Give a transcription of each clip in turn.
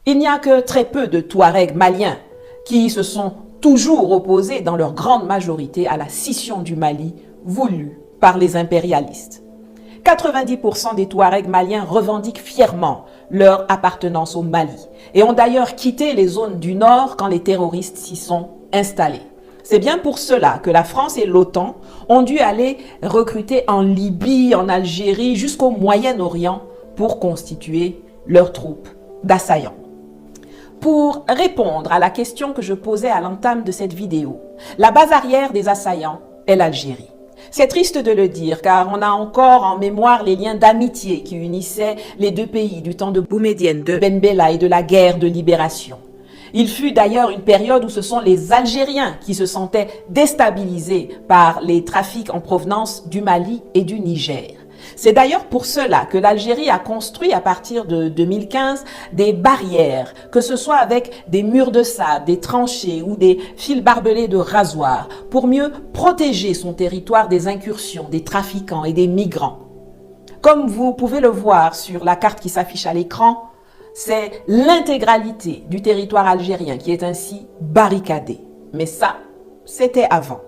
Il n'y a que très peu de Touaregs maliens qui se sont toujours opposés dans leur grande majorité à la scission du Mali voulue par les impérialistes. 90% des Touaregs maliens revendiquent fièrement leur appartenance au Mali et ont d'ailleurs quitté les zones du Nord quand les terroristes s'y sont installés. C'est bien pour cela que la France et l'OTAN ont dû aller recruter en Libye, en Algérie, jusqu'au Moyen-Orient pour constituer leurs troupes d'assaillants. Pour répondre à la question que je posais à l'entame de cette vidéo, la base arrière des assaillants est l'Algérie. C'est triste de le dire car on a encore en mémoire les liens d'amitié qui unissaient les deux pays du temps de Boumedienne, de Ben Bella et de la guerre de libération. Il fut d'ailleurs une période où ce sont les Algériens qui se sentaient déstabilisés par les trafics en provenance du Mali et du Niger. C'est d'ailleurs pour cela que l'Algérie a construit à partir de 2015 des barrières, que ce soit avec des murs de sable, des tranchées ou des fils barbelés de rasoirs, pour mieux protéger son territoire des incursions, des trafiquants et des migrants. Comme vous pouvez le voir sur la carte qui s'affiche à l'écran, c'est l'intégralité du territoire algérien qui est ainsi barricadé. Mais ça, c'était avant.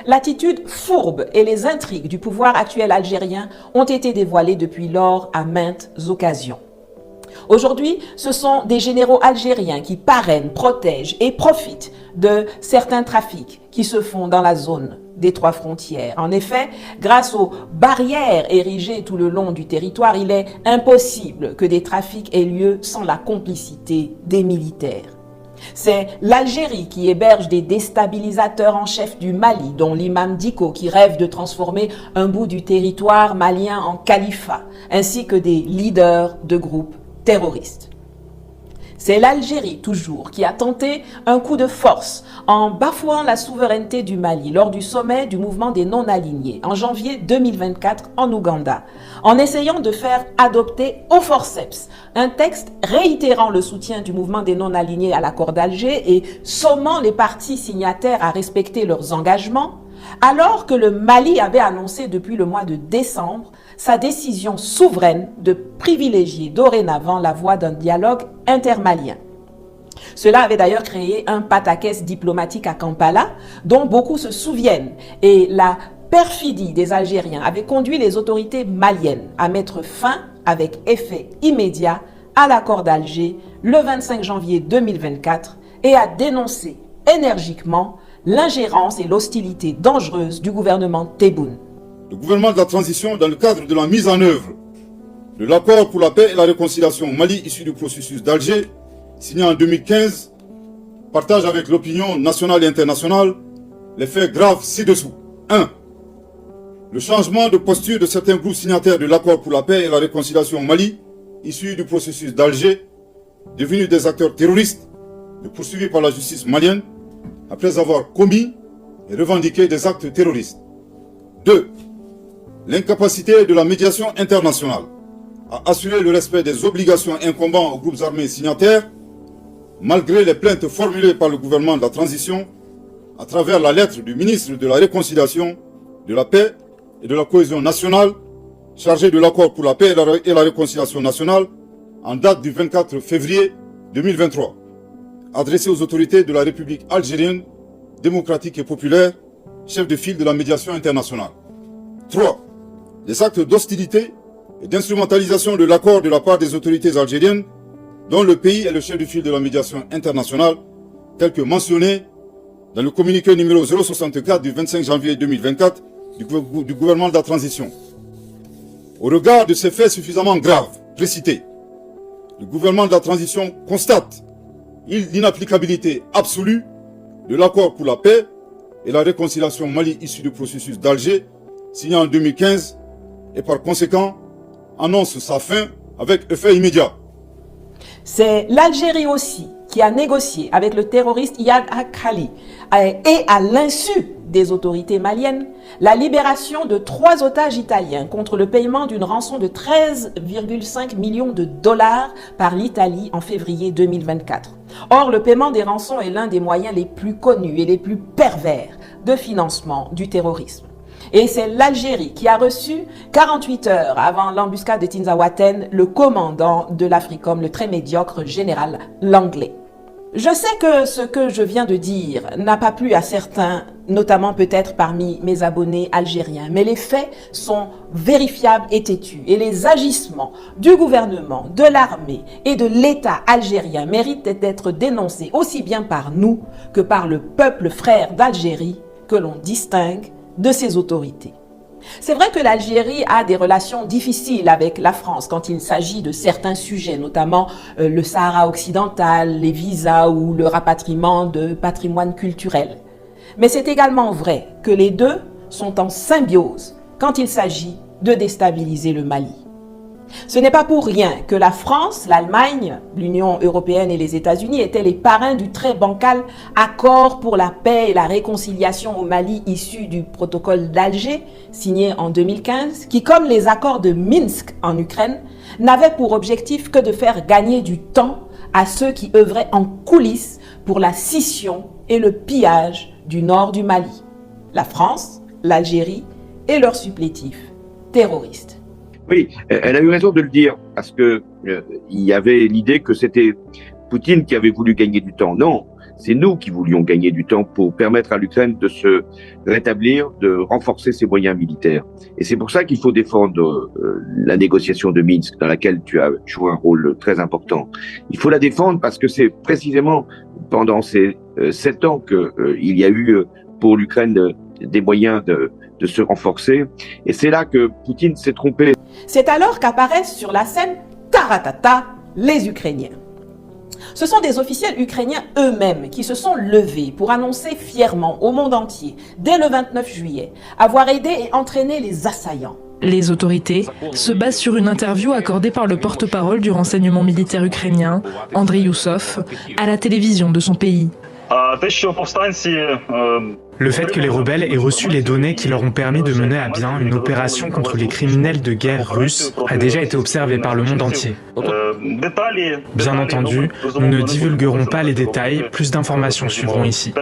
L'attitude fourbe et les intrigues du pouvoir actuel algérien ont été dévoilées depuis lors à maintes occasions. Aujourd'hui, ce sont des généraux algériens qui parrainent, protègent et profitent de certains trafics qui se font dans la zone des trois frontières. En effet, grâce aux barrières érigées tout le long du territoire, il est impossible que des trafics aient lieu sans la complicité des militaires. C'est l'Algérie qui héberge des déstabilisateurs en chef du Mali, dont l'imam Dicko qui rêve de transformer un bout du territoire malien en califat, ainsi que des leaders de groupes terroristes. C'est l'Algérie toujours qui a tenté un coup de force en bafouant la souveraineté du Mali lors du sommet du mouvement des non-alignés en janvier 2024 en Ouganda, en essayant de faire adopter au forceps un texte réitérant le soutien du mouvement des non-alignés à l'accord d'Alger et sommant les parties signataires à respecter leurs engagements, alors que le Mali avait annoncé depuis le mois de décembre sa décision souveraine de privilégier dorénavant la voie d'un dialogue intermalien. Cela avait d'ailleurs créé un pataquès diplomatique à Kampala, dont beaucoup se souviennent, et la perfidie des Algériens avait conduit les autorités maliennes à mettre fin avec effet immédiat à l'accord d'Alger le 25 janvier 2024 et à dénoncer énergiquement l'ingérence et l'hostilité dangereuse du gouvernement Tebboune. Le gouvernement de la transition, dans le cadre de la mise en œuvre de l'accord pour la paix et la réconciliation au Mali issu du processus d'Alger, signé en 2015, partage avec l'opinion nationale et internationale les faits graves ci-dessous. 1. Le changement de posture de certains groupes signataires de l'accord pour la paix et la réconciliation au Mali, issu du processus d'Alger, devenus des acteurs terroristes, et poursuivis par la justice malienne, après avoir commis et revendiqué des actes terroristes. 2. L'incapacité de la médiation internationale à assurer le respect des obligations incombant aux groupes armés signataires, malgré les plaintes formulées par le gouvernement de la transition à travers la lettre du ministre de la Réconciliation, de la Paix et de la Cohésion nationale, chargé de l'accord pour la paix et la réconciliation nationale, en date du 24 février 2023, adressée aux autorités de la République algérienne, démocratique et populaire, chef de file de la médiation internationale. 3. Les actes d'hostilité et d'instrumentalisation de l'accord de la part des autorités algériennes, dont le pays est le chef de file de la médiation internationale, tel que mentionné dans le communiqué numéro 064 du 25 janvier 2024 du gouvernement de la transition. Au regard de ces faits suffisamment graves, précités, le gouvernement de la transition constate l'inapplicabilité absolue de l'accord pour la paix et la réconciliation au Mali issu du processus d'Alger, signé en 2015, et par conséquent, annonce sa fin avec effet immédiat. C'est l'Algérie aussi qui a négocié avec le terroriste Iyad Akhali et à l'insu des autorités maliennes la libération de 3 otages italiens contre le paiement d'une rançon de 13,5 millions de dollars par l'Italie en février 2024. Or, le paiement des rançons est l'un des moyens les plus connus et les plus pervers de financement du terrorisme. Et c'est l'Algérie qui a reçu 48 heures avant l'embuscade de Tinzaouaten le commandant de l'Africom, le très médiocre général Langley. Je sais que ce que je viens de dire n'a pas plu à certains, notamment peut-être parmi mes abonnés algériens, mais les faits sont vérifiables et têtus et les agissements du gouvernement, de l'armée et de l'État algérien méritent d'être dénoncés aussi bien par nous que par le peuple frère d'Algérie que l'on distingue de ses autorités. C'est vrai que l'Algérie a des relations difficiles avec la France quand il s'agit de certains sujets, notamment le Sahara occidental, les visas ou le rapatriement de patrimoine culturel. Mais c'est également vrai que les deux sont en symbiose quand il s'agit de déstabiliser le Mali. Ce n'est pas pour rien que la France, l'Allemagne, l'Union européenne et les États-Unis étaient les parrains du très bancal accord pour la paix et la réconciliation au Mali issu du protocole d'Alger, signé en 2015, qui, comme les accords de Minsk en Ukraine, n'avait pour objectif que de faire gagner du temps à ceux qui œuvraient en coulisses pour la scission et le pillage du nord du Mali, la France, l'Algérie et leurs supplétifs terroristes. Oui, elle a eu raison de le dire, parce que il y avait l'idée que c'était Poutine qui avait voulu gagner du temps. Non, c'est nous qui voulions gagner du temps pour permettre à l'Ukraine de se rétablir, de renforcer ses moyens militaires. Et c'est pour ça qu'il faut défendre la négociation de Minsk, dans laquelle tu as joué un rôle très important. Il faut la défendre parce que c'est précisément pendant ces 7 ans qu'il y a eu pour l'Ukraine des moyens de se renforcer. Et c'est là que Poutine s'est trompé. C'est alors qu'apparaissent sur la scène, taratata, les Ukrainiens. Ce sont des officiels ukrainiens eux-mêmes qui se sont levés pour annoncer fièrement au monde entier, dès le 29 juillet, avoir aidé et entraîné les assaillants. Les autorités se basent sur une interview accordée par le porte-parole du renseignement militaire ukrainien, Andriy Youssov, à la télévision de son pays. Le fait que les rebelles aient reçu les données qui leur ont permis de mener à bien une opération contre les criminels de guerre russes a déjà été observé par le monde entier. Bien entendu, nous ne divulguerons pas les détails, plus d'informations suivront ici.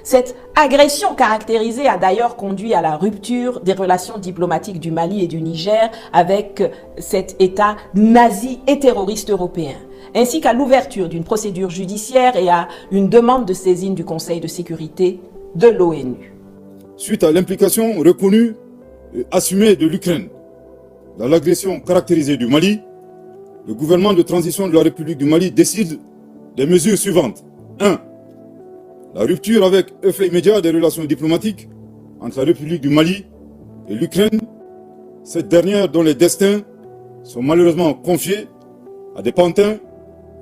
Cette agression caractérisée a d'ailleurs conduit à la rupture des relations diplomatiques du Mali et du Niger avec cet État nazi et terroriste européen, ainsi qu'à l'ouverture d'une procédure judiciaire et à une demande de saisine du Conseil de sécurité de l'ONU. Suite à l'implication reconnue et assumée de l'Ukraine dans l'agression caractérisée du Mali, le gouvernement de transition de la République du Mali décide des mesures suivantes. 1. La rupture avec effet immédiat des relations diplomatiques entre la République du Mali et l'Ukraine, cette dernière dont les destins sont malheureusement confiés à des pantins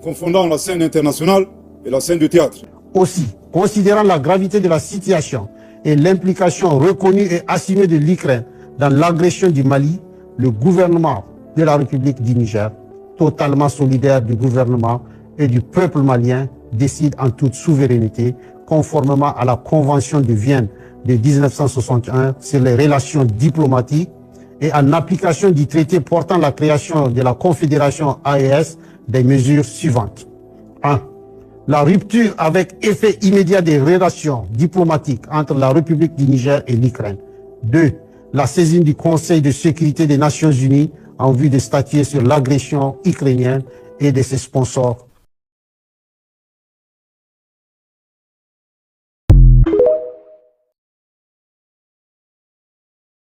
confondant la scène internationale et la scène de théâtre. Aussi, considérant la gravité de la situation et l'implication reconnue et assumée de l'Ukraine dans l'agression du Mali, le gouvernement de la République du Niger, totalement solidaire du gouvernement et du peuple malien, décide en toute souveraineté, conformément à la Convention de Vienne de 1961 sur les relations diplomatiques et en application du traité portant la création de la Confédération AES, des mesures suivantes. 1. La rupture avec effet immédiat des relations diplomatiques entre la République du Niger et l'Ukraine. 2. La saisine du Conseil de sécurité des Nations Unies en vue de statuer sur l'agression ukrainienne et de ses sponsors